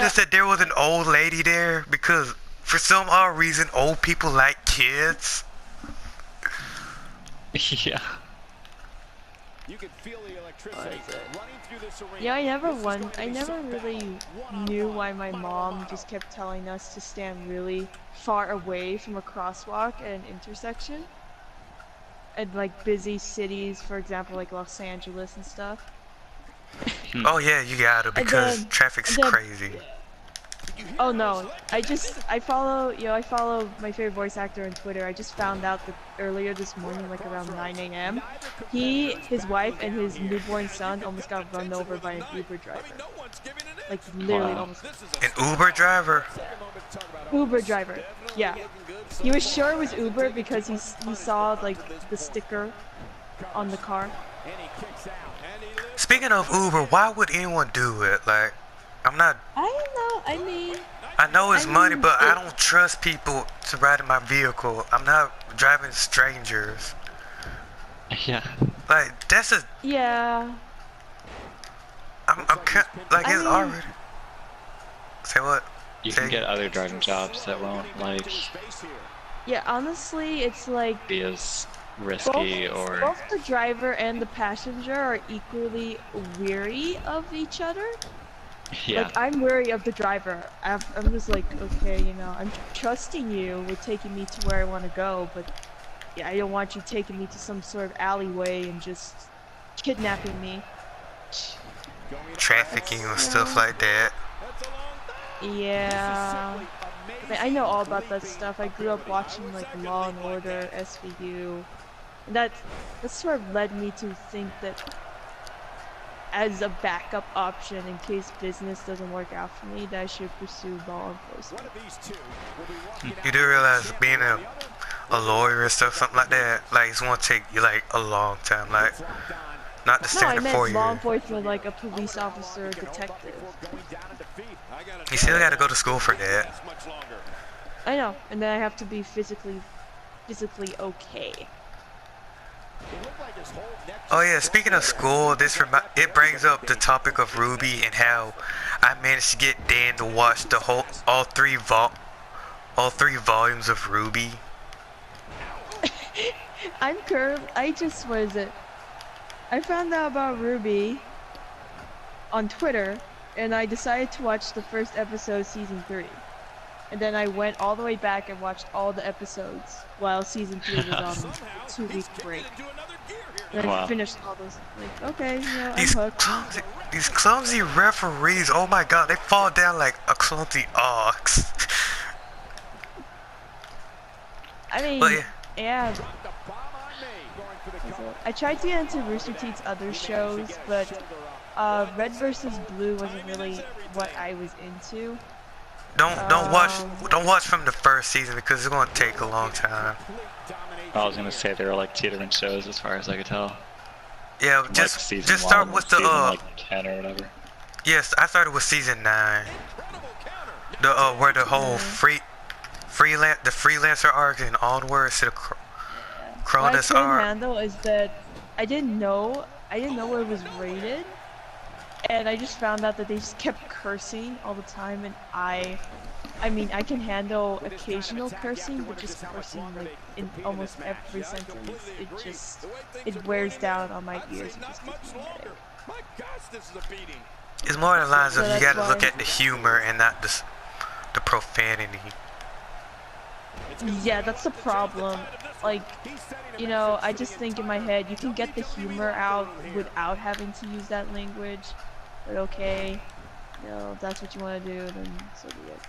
noticed that there was an old lady there? Because for some odd reason, old people like kids. Yeah. You can feel the electricity running through this arena. Yeah, I never really knew why my mom just kept telling us to stand really far away from a crosswalk at an intersection. At like busy cities, for example, like Los Angeles and stuff. Oh yeah, you gotta, because traffic's crazy. Oh no, I follow, I follow my favorite voice actor on Twitter. I just found out that earlier this morning, like around 9 a.m., his wife, and his newborn son almost got run over by an Uber driver. Like literally almost. An Uber driver? Uber driver, yeah. He was sure it was Uber because he saw like the sticker on the car. Speaking of Uber, why would anyone do it? Like, I'm not... I don't know, I mean... I know it's money, but I don't trust people to ride in my vehicle. I'm not driving strangers. Yeah. Like, that's a... Yeah. I'm like, it's already... Say what? You can get other driving jobs that won't, like... Yeah, honestly, it's like... be as risky both the driver and the passenger are equally weary of each other. Yeah. Like, I'm wary of the driver. I'm just like, okay, you know, I'm trusting you with taking me to where I want to go, but yeah, I don't want you taking me to some sort of alleyway and just kidnapping me. Trafficking and stuff like that. Yeah. I mean, I know all about that stuff. I grew up watching like Law and Order, SVU. And that sort of led me to think that as a backup option in case business doesn't work out for me, that I should pursue law enforcement. You do realize being a lawyer and stuff, something like that, like it's gonna take you like a long time, like not the standard 4 years. No, I meant law enforcement, like a police officer or detective. You still gotta go to school for that. I know, and then I have to be physically okay. Oh yeah, speaking of school, it brings up the topic of RWBY and how I managed to get Dan to watch the all three volumes of RWBY. I found out about RWBY on Twitter, and I decided to watch the first episode of season 3. And then I went all the way back and watched all the episodes while season 3 was on a 2-week break. And I finished all those. Like, okay, you know, I'm hooked. These clumsy referees, oh my god, they fall down like a clumsy ox. I mean, yeah. I tried to get into Rooster Teeth's other shows, but Red vs. Blue wasn't really what I was into. Don't watch from the first season because it's gonna take a long time. I was gonna say they were like 2 different shows as far as I could tell. Yeah, Like just start with the like 10 or whatever. Yes, I started with season 9. The where the whole freelancer arc and onwards to the Cronus arc. What I couldn't handle is that I didn't know where it was rated. And I just found out that they just kept cursing all the time, and I mean, I can handle occasional cursing, but just cursing like in almost every sentence, it wears down on my ears and just gives me a headache. It's more in the lines of you gotta look at the humor and not the profanity. Yeah, that's the problem. Like, you know, I just think in my head, you can get the humor out without having to use that language. But okay, you know, if that's what you want to do, then so be it.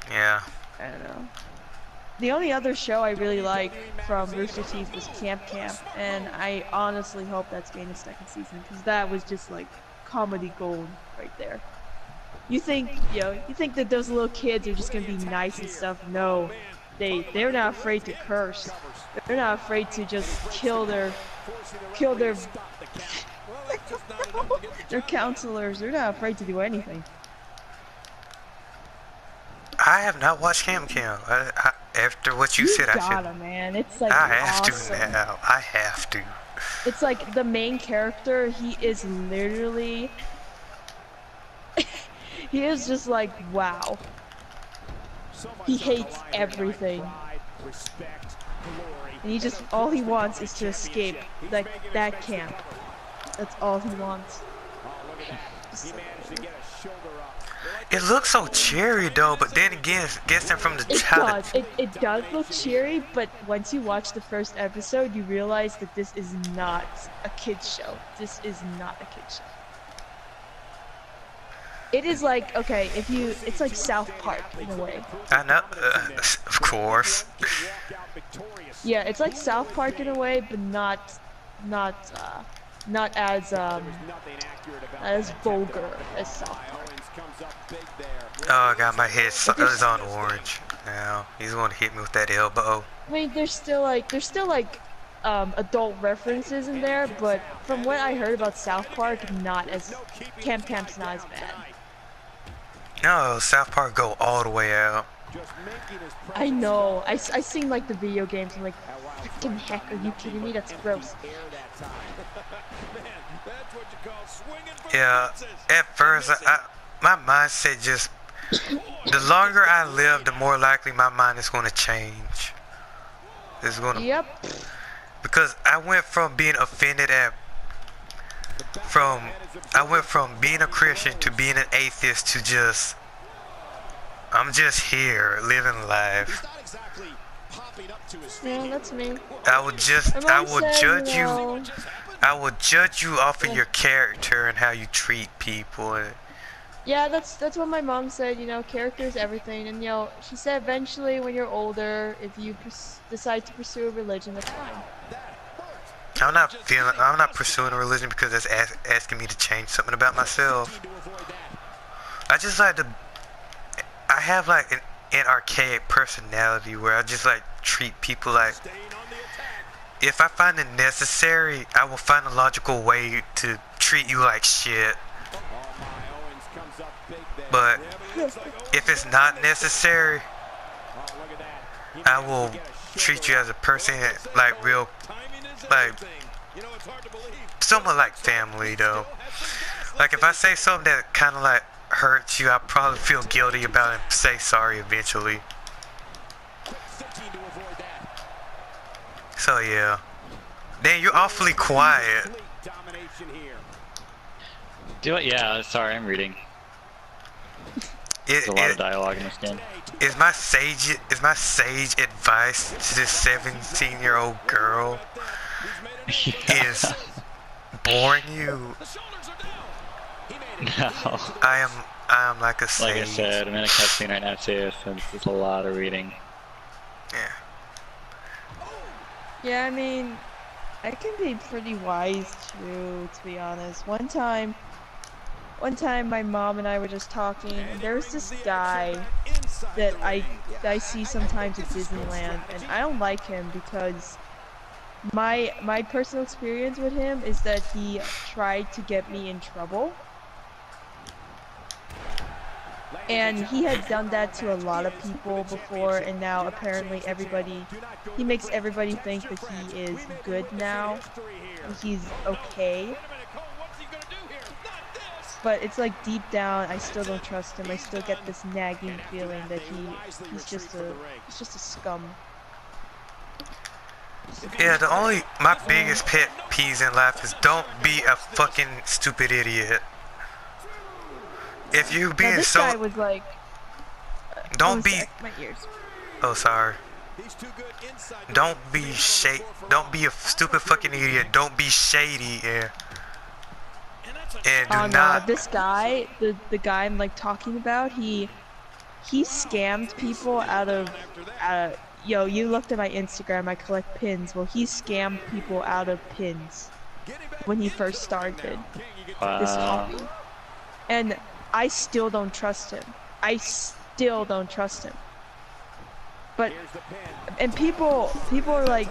Yeah. I don't know. The only other show I really like from Rooster Teeth was Camp, and I honestly hope that's getting a second season, because that was just like comedy gold right there. You think that those little kids are just gonna be nice and stuff? No, they're not afraid to curse. They're not afraid to just kill their their counselors. They're not afraid to do anything. I have not watched Camp. After what you said, I should. Man, it's like I have awesome. to now. I have to. It's like the main character. He is literally. He is just like, wow. He hates everything. And he just, all he wants is to escape that camp. That's all he wants. It looks so cheery though, but then again, guessing from the child. It does look cheery, but once you watch the first episode, you realize that this is not a kid's show. This is not a kid's show. It is like, okay, it's like South Park in a way. I know, of course. Yeah, it's like South Park in a way, but not as vulgar as South Park. Oh god, my head is on orange now. He's gonna hit me with that elbow. I mean, there's still like adult references in there, but from what I heard about South Park, Camp's not as bad. No, South Park go all the way out. I know. I seen like the video games. I'm like, freaking heck, are you kidding me? That's gross. Yeah, at first, my mindset just, the longer I live, the more likely my mind is going to change. It's going to. Yep. Because I went from being offended I went from being a Christian to being an atheist to just, I'm just here living life. Yeah, that's me. I will judge you off of your character and how you treat people. Yeah, that's what my mom said, you know, character is everything, and you know, she said eventually when you're older, if you decide to pursue a religion, that's fine. I'm not pursuing a religion because that's asking me to change something about myself. I just like to, I have like an archaic personality where I just like treat people like, if I find it necessary, I will find a logical way to treat you like shit. But if it's not necessary, I will treat you as a person, like real, like somewhat like family though. Like if I say something that kind of like hurts you, I'll probably feel guilty about it and say sorry eventually. So yeah. Dan, you're awfully quiet. Yeah, sorry, I'm reading. There's a lot of dialogue in this game. Is my sage advice to this 17-year-old girl is boring you? No. I am like a sage. Like I said, I'm in a cutscene right now too, so it's a lot of reading. Yeah. Yeah, I mean, I can be pretty wise too, to be honest. One time my mom and I were just talking, and there was this guy that I see sometimes at Disneyland, and I don't like him because my personal experience with him is that he tried to get me in trouble. And he had done that to a lot of people before, and now apparently he makes everybody think that he is good now, he's okay. But it's like deep down, I still don't trust him. I still get this nagging feeling that he's just a scum. Yeah, my biggest pet peeves in life is don't be a fucking stupid idiot. If you being this guy was like, don't be. My ears. Oh, sorry. Don't be a stupid fucking idiot. Don't be shady. Yeah. And do not. This guy, the guy I'm like talking about, he scammed people out of yo, you looked at my Instagram, I collect pins. Well, he scammed people out of pins when he first started this hobby. And I still don't trust him. But, and people are like,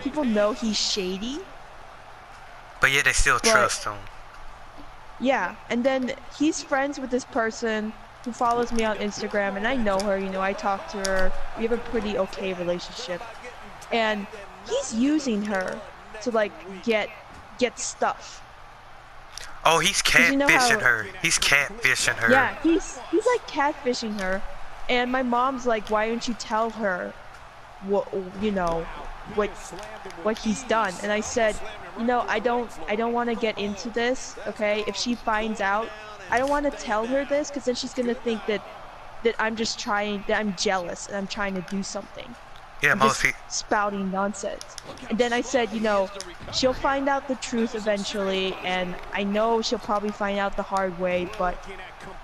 people know he's shady. But yet they still trust him. Yeah, and then he's friends with this person who follows me on Instagram, and I know her, you know, I talk to her, we have a pretty okay relationship. And he's using her to like get stuff. Oh, he's 'Cause you know catfishing how- her. He's catfishing her. Yeah, he's like catfishing her, and my mom's like, why don't you tell her what what he's done? And I said, I don't want to get into this, okay? If she finds out, I don't want to tell her this, because then she's gonna think that I'm just trying, that I'm jealous and I'm trying to do something. Yeah, I'm most just spouting nonsense. And then I said, she'll find out the truth eventually, and I know she'll probably find out the hard way, but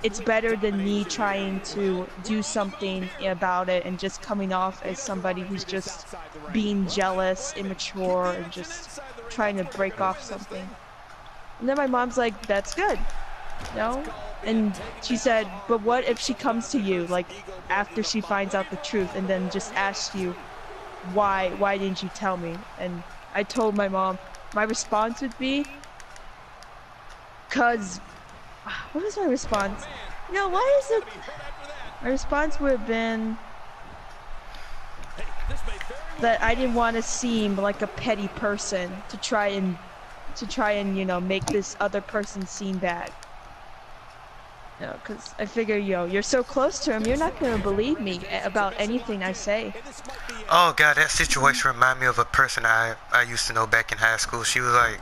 it's better than me trying to do something about it and just coming off as somebody who's just being jealous, immature, and just trying to break off something. And then my mom's like, that's good, And she said, but what if she comes to you, like, after she finds out the truth, and then just asks you, why didn't you tell me? And I told my mom, my response would be, what was my response? Why is it? My response would have been that I didn't want to seem like a petty person to try and make this other person seem bad. Because I figure, you're so close to him, you're not gonna believe me about anything I say. Oh god, that situation reminded me of a person I used to know back in high school. She was like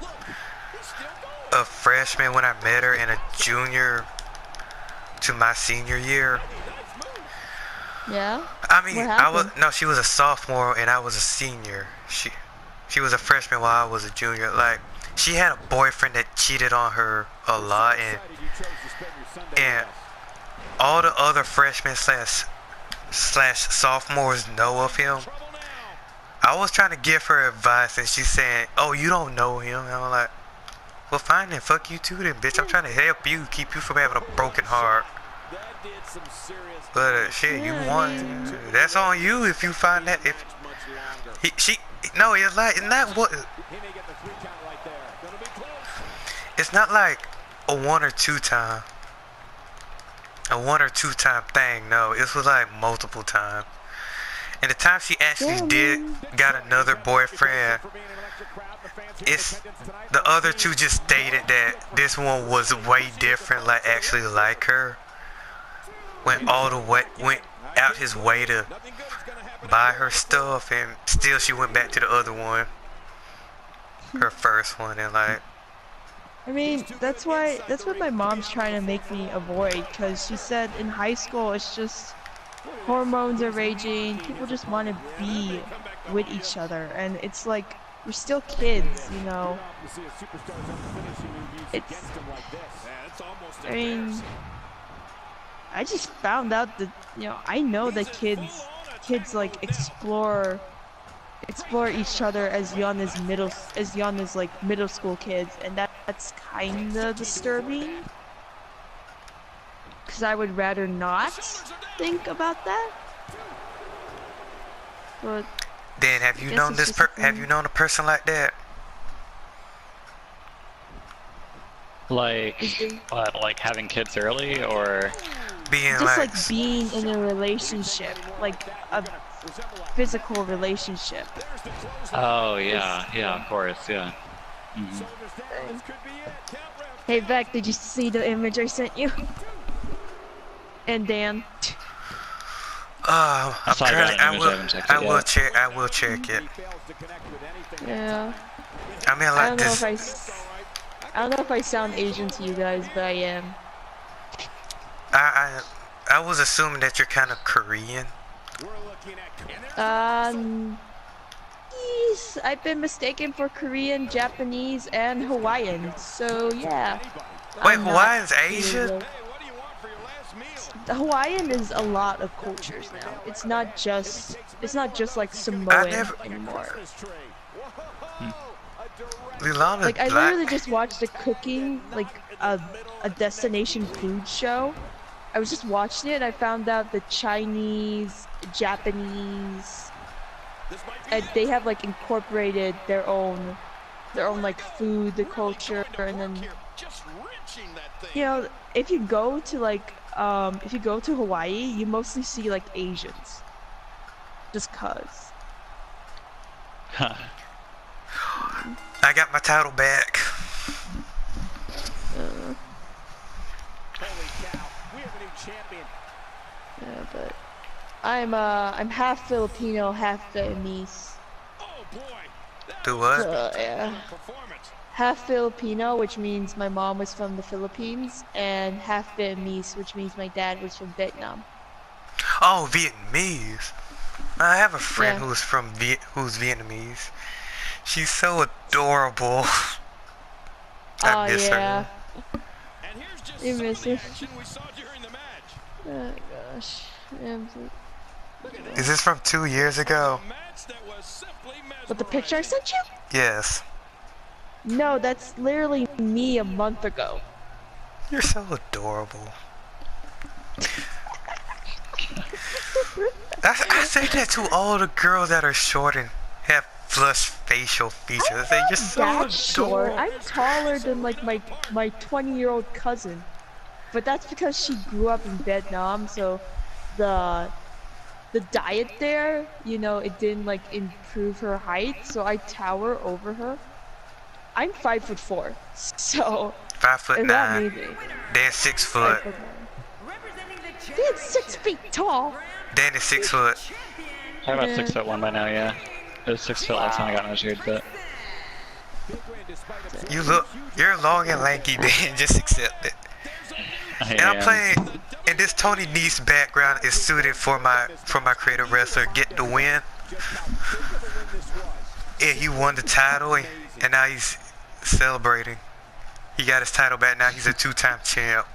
a freshman when I met her, and a junior to my senior year. Yeah? I mean, she was a sophomore and I was a senior. She was a freshman while I was a junior. Like, she had a boyfriend that cheated on her a lot, and all the other freshmen slash sophomores know of him. I was trying to give her advice, and she's saying, oh, you don't know him. And I'm like, well, fine then, fuck you too then, bitch. I'm trying to help you, keep you from having a broken heart. But shit, you won. That's on you if you find that. If no, it's like, it's not what. It's not like a one or two time thing. No, it was like multiple times. And the time she actually got another boyfriend, it's the other two just stated that this one was way different, like actually like her. Went out his way to buy her stuff, and still she went back to the other one, her first one, and like. I mean, that's what my mom's trying to make me avoid, because she said in high school it's just hormones are raging, people just want to be with each other, and it's like, we're still kids, I mean, I just found out that, I know that kids like explore each other as young as middle school kids, and that's kind of disturbing, because I would rather not think about that. But then have you known a person like that? Like what? Like having kids early, or being just being in a relationship, like a physical relationship. Oh yeah, of course, yeah. Mm-hmm. Hey Beck, did you see the image I sent you? And Dan. I will check it. Yeah. I mean, like I don't know if I sound Asian to you guys, but I am. I was assuming that you're kind of Korean. Yes, I've been mistaken for Korean, Japanese, and Hawaiian. So yeah. Wait, Hawaiian's Asian? Hawaiian is a lot of cultures now. It's not just like Samoan anymore. Like, I literally just watched a cooking, like a destination food show. I was just watching it, and I found out the Chinese, Japanese, they have like incorporated their own like food, the culture, and then if you go to Hawaii, you mostly see like Asians, just cause. I got my title back. Yeah, but I'm half Filipino, half Vietnamese. Do what? So, yeah. Half Filipino, which means my mom was from the Philippines, and half Vietnamese, which means my dad was from Vietnam. Oh, Vietnamese. I have a friend Yeah. who's Vietnamese. She's so adorable. I miss her. You miss her. Oh gosh. Yeah, Is this from 2 years ago? but the picture I sent you? Yes. No, that's literally me a month ago. You're so adorable. I say that to all the girls that are short and have flush facial features. I say, you're so That short. adorable. I'm taller than like my 20-year-old cousin. But that's because she grew up in Vietnam, so the diet there, you know, it didn't like improve her height, so I tower over her. I'm 5'4", so 5'9". is that maybe? Dan 6 foot. He's 6 feet tall. Dan is 6 foot. I'm about Yeah. 6'1" by now, yeah. It was 6 foot last time I got measured, but You're long and lanky, Dan. Just accept it. I And I'm am. playing, and this Tony Nese background is suited for my creative wrestler Get the Win. Yeah, he won the title, and now he's celebrating. He got his title back. Now he's a 2-time champ.